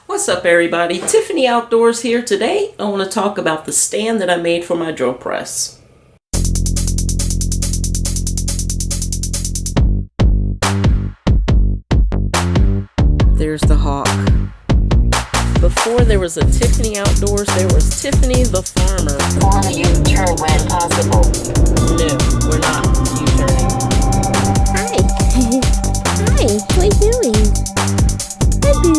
What's up, everybody? Tiffany Outdoors here. Today I want to talk about the stand that I made for my drill press. There's the hawk. Before there was a Tiffany Outdoors, there was Tiffany the farmer. On a U-turn when possible. No, we're not U-turning. Hi. Hi, what are you doing? Hi, Boo.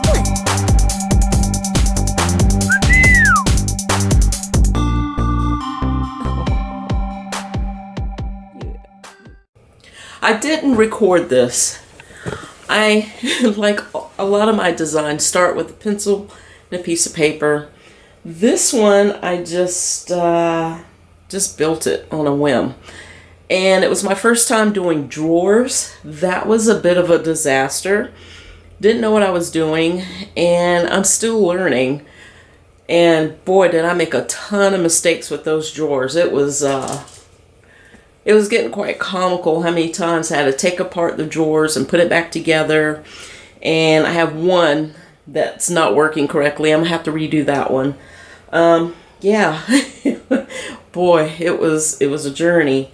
What? I didn't record this. I, like a lot of my designs, start with a pencil and a piece of paper. This one, I just built it on a whim. And it was my first time doing drawers. That was a bit of a disaster. Didn't know what I was doing, and I'm still learning. And boy, did I make a ton of mistakes with those drawers. It was getting quite comical how many times I had to take apart the drawers and put it back together. And I have one that's not working correctly. I'm gonna have to redo that one. Yeah, boy, it was a journey.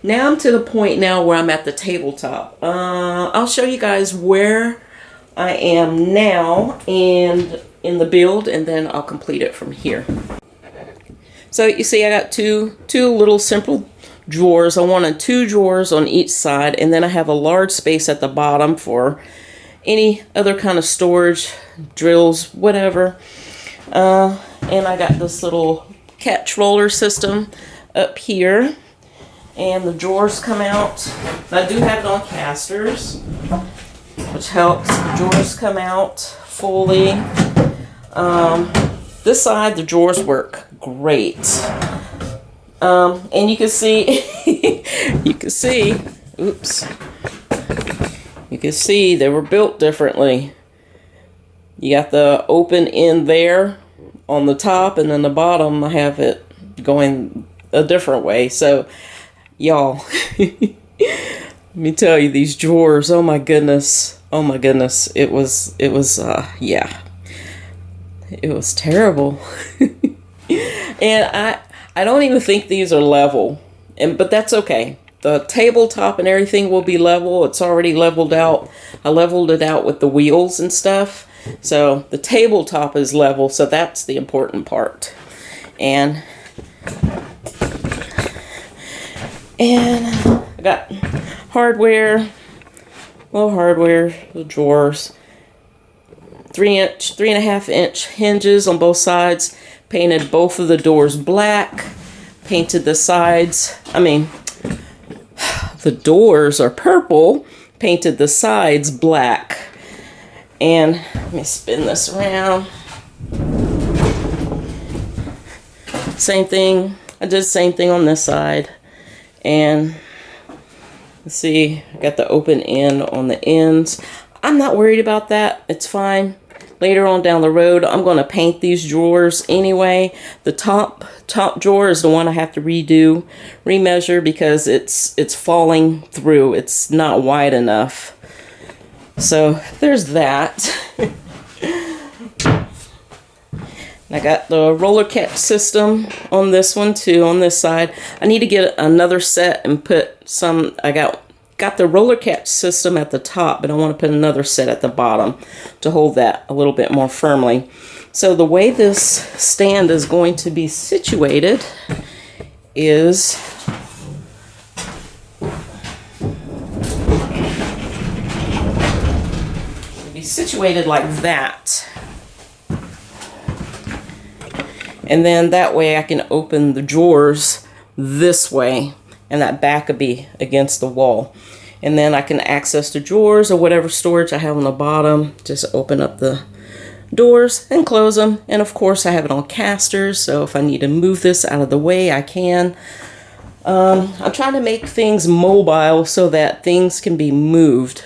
Now I'm to the point now where I'm at the tabletop. I'll show you guys where I am now and in the build, and then I'll complete it from here. So you see, I got two little simple drawers. I wanted 2 drawers on each side, and then I have a large space at the bottom for any other kind of storage, drills, whatever. And I got this little catch roller system up here, and the drawers come out. I do have it on casters, which helps. The drawers come out fully. This side, the drawers work great. And you can see, oops, you can see they were built differently. You got the open end there on the top, and then the bottom, I have it going a different way. So, y'all, let me tell you, these drawers, oh my goodness, it was, yeah, it was terrible. And I don't even think these are level, but that's okay. The tabletop and everything will be level. It's already leveled out. I leveled it out with the wheels and stuff. So the tabletop is level, so that's the important part. And I got hardware, little hardware, the drawers, 3.5 inch hinges on both sides. Painted both of the doors black, painted the sides, the doors are purple, painted the sides black. And let me spin this around. Same thing, I did the same thing on this side. And let's see, I got the open end on the ends. I'm not worried about that, it's fine. Later on down the road, I'm going to paint these drawers anyway. The top drawer is the one I have to remeasure, because it's falling through. It's not wide enough. So there's that. I got the roller catch system on this one too, on this side. I need to get another set and put some, I got the roller catch system at the top, but I want to put another set at the bottom to hold that a little bit more firmly. So the way this stand is going to be situated is situated like that. And then that way I can open the drawers this way, and that back would be against the wall. And then I can access the drawers or whatever storage I have on the bottom. Just open up the doors and close them. And of course I have it on casters, so if I need to move this out of the way, I can. I'm trying to make things mobile so that things can be moved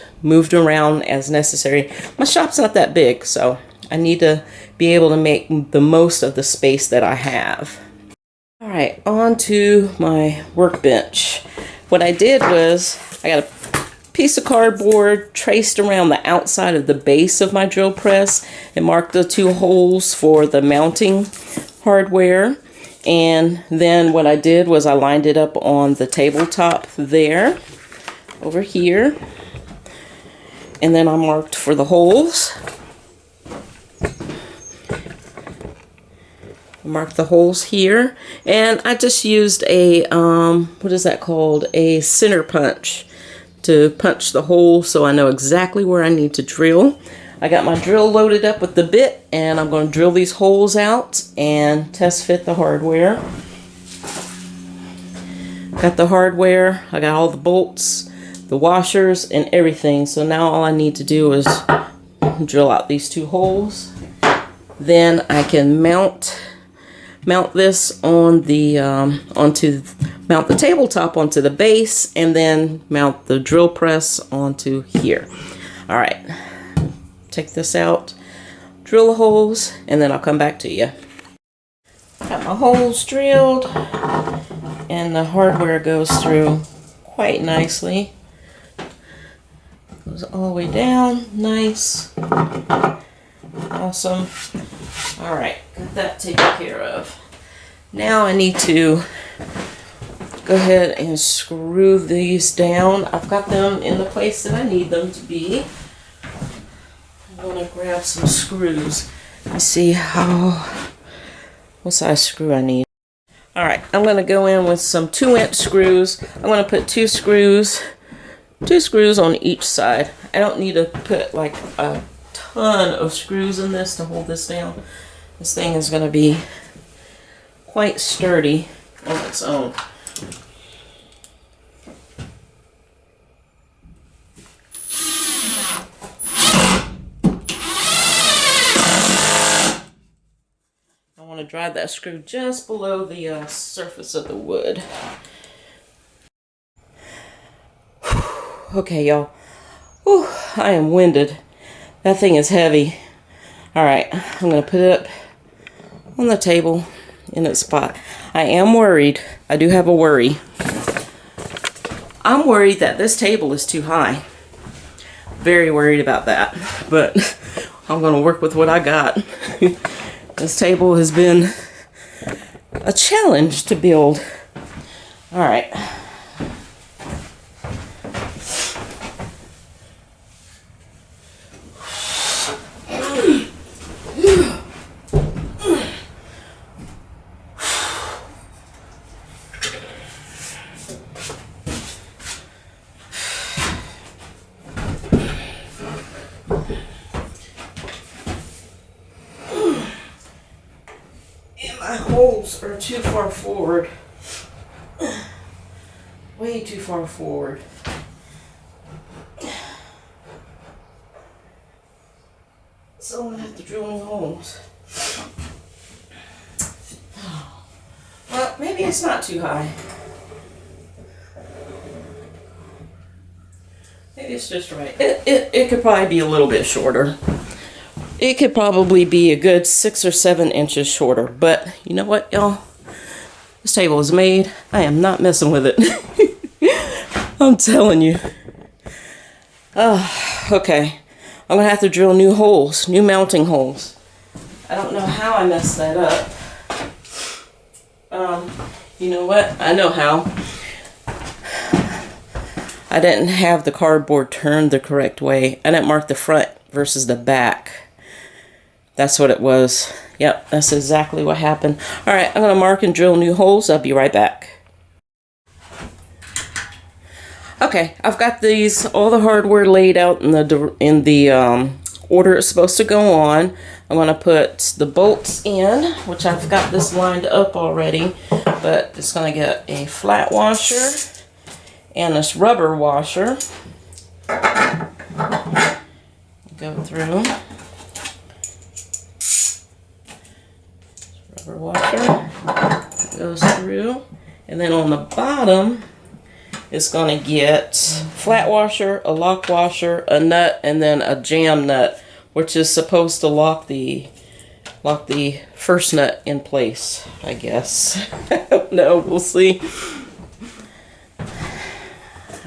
around as necessary. My shop's not that big, so I need to be able to make the most of the space that I have. All right, on to my workbench. What I did was I got a piece of cardboard, traced around the outside of the base of my drill press, and marked the 2 holes for the mounting hardware. And then what I did was I lined it up on the tabletop there, over here. And then I marked for the holes. Mark the holes here, and I just used a what is that called, a center punch, to punch the hole so I know exactly where I need to drill. I got my drill loaded up with the bit, and I'm going to drill these holes out and test fit the hardware. Got the hardware, I got all the bolts, the washers, and everything. So now all I need to do is drill out these 2 holes. Then I can mount this on the mount the tabletop onto the base, and then mount the drill press onto here. All right, take this out, drill the holes, and then I'll come back to you. Got my holes drilled, and the hardware goes through quite nicely. Goes all the way down, nice, awesome. All right, got that taken care of. Now I need to go ahead and screw these down. I've got them in the place that I need them to be. I'm going to grab some screws. Let's see what size screw I need. All right, I'm going to go in with some 2-inch screws. I'm going to put 2 screws on each side. I don't need to put like a ton of screws in this to hold this down. This thing is going to be quite sturdy on its own. I want to drive that screw just below the surface of the wood. Okay, y'all. Whew, I am winded. That thing is heavy. All right, I'm going to put it up on the table in its spot. I am worried. I do have a worry. I'm worried that this table is too high. Very worried about that. But I'm going to work with what I got. This table has been a challenge to build. All right. My holes are too far forward. Way too far forward. So I'm gonna have to drill new holes. Well, maybe it's not too high. Maybe it's just right. It could probably be a little bit shorter. It could probably be a good 6 or 7 inches shorter, but you know what, y'all? This table is made. I am not messing with it. I'm telling you. Okay. I'm gonna have to drill new holes, new mounting holes. I don't know how I messed that up. You know what? I know how. I didn't have the cardboard turned the correct way. I didn't mark the front versus the back. That's what it was. Yep, that's exactly what happened. All right, I'm going to mark and drill new holes. I'll be right back. Okay, I've got all the hardware laid out in the order it's supposed to go on. I'm going to put the bolts in, which I've got this lined up already, but it's going to get a flat washer and this rubber washer. Go through. Rubber washer goes through, and then on the bottom it's going to get flat washer, a lock washer, a nut, and then a jam nut, which is supposed to lock the first nut in place, I guess. I don't know, we'll see.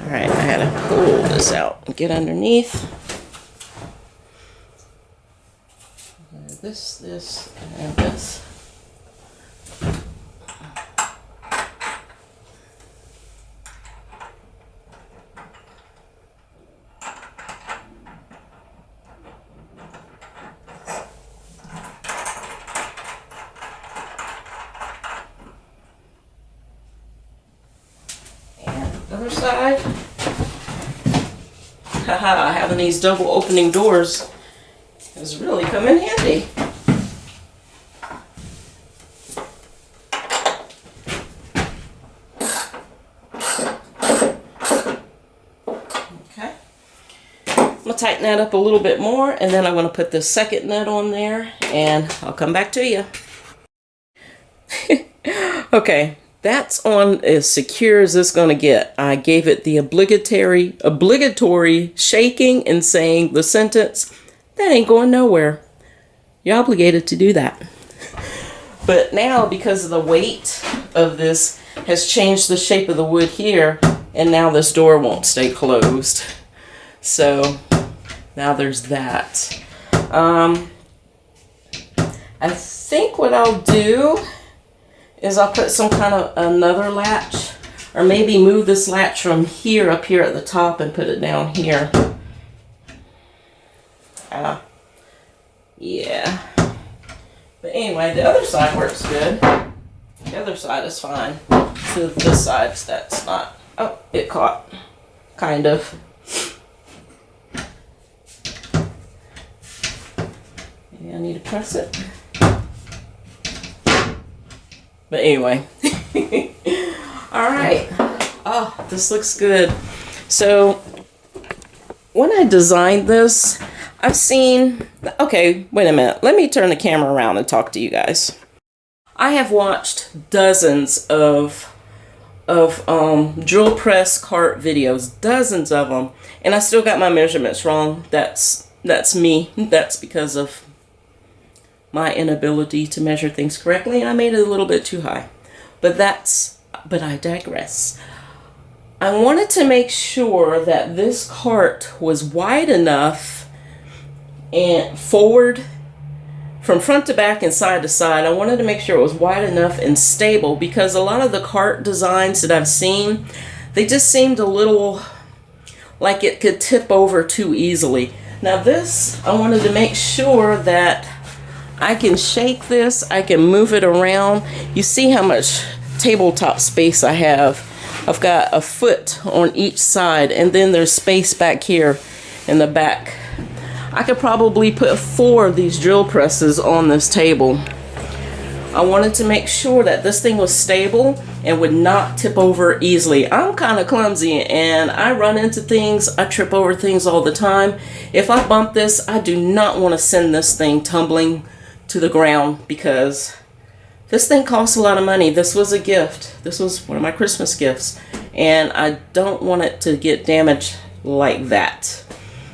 All Alright, I gotta pull this out and get underneath. This, and this. Other side. Haha, having these double opening doors has really come in handy. Okay. I'm going to tighten that up a little bit more, and then I'm going to put the second nut on there, and I'll come back to you. Okay. That's on as secure as it's going to get. I gave it the obligatory shaking and saying the sentence, that ain't going nowhere. You're obligated to do that. But now, because of the weight of this has changed the shape of the wood here, and now this door won't stay closed. So now there's that. I think what I'll do is I'll put some kind of another latch, or maybe move this latch from here up here at the top and put it down here. Yeah. But anyway, the other side works good. The other side is fine. So this side, that's not. Oh, it caught. Kind of. Maybe I need to press it. But anyway, all right. Oh, this looks good. So when I designed this, I've seen, okay, wait a minute. Let me turn the camera around and talk to you guys. I have watched dozens of drill press cart videos, dozens of them, and I still got my measurements wrong. That's me. That's because of my inability to measure things correctly, and I made it a little bit too high. But I digress. I wanted to make sure that this cart was wide enough and forward, from front to back and side to side. I wanted to make sure it was wide enough and stable, because a lot of the cart designs that I've seen, they just seemed a little like it could tip over too easily. Now this, I wanted to make sure that I can shake this, I can move it around. You see how much tabletop space I have. I've got a foot on each side, and then there's space back here in the back. I could probably put 4 of these drill presses on this table. I wanted to make sure that this thing was stable and would not tip over easily. I'm kind of clumsy and I run into things, I trip over things all the time. If I bump this, I do not want to send this thing tumbling to the ground, because this thing costs a lot of money. This was a gift. This was one of my Christmas gifts, and I don't want it to get damaged like that.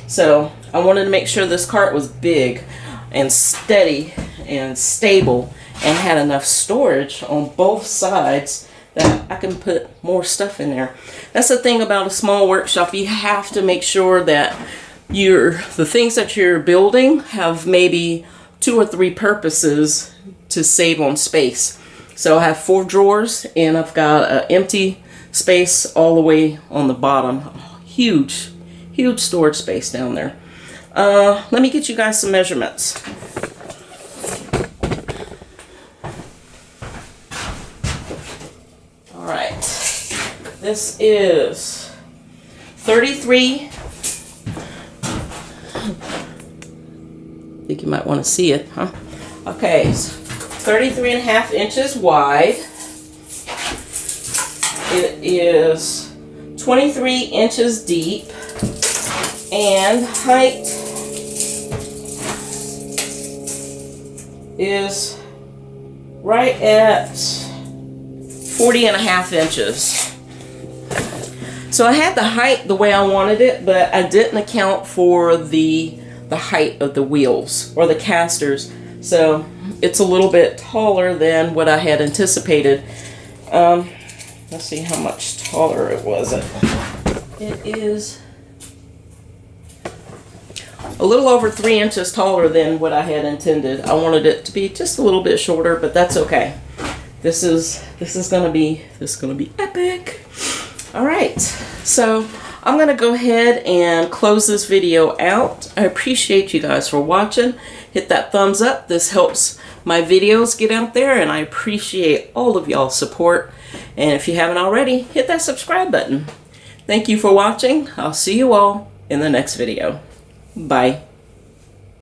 So I wanted to make sure this cart was big and steady and stable and had enough storage on both sides that I can put more stuff in there. That's the thing about a small workshop. You have to make sure that the things that you're building have maybe 2 or 3 purposes to save on space. So I have 4 drawers, and I've got an empty space all the way on the bottom. Huge storage space down there. Let me get you guys some measurements. All right, this is 33. I think you might want to see it, huh? Okay, so 33.5 inches wide. It is 23 inches deep, and height is right at 40.5 inches. So I had the height the way I wanted it, but I didn't account for the height of the wheels or the casters. So it's a little bit taller than what I had anticipated. Let's see how much taller it was. It is a little over 3 inches taller than what I had intended. I wanted it to be just a little bit shorter, but that's okay. This is gonna be epic. All right, so I'm gonna go ahead and close this video out. I appreciate you guys for watching. Hit that thumbs up. This helps my videos get out there, and I appreciate all of y'all's support. And if you haven't already, hit that subscribe button. Thank you for watching. I'll see you all in the next video. Bye.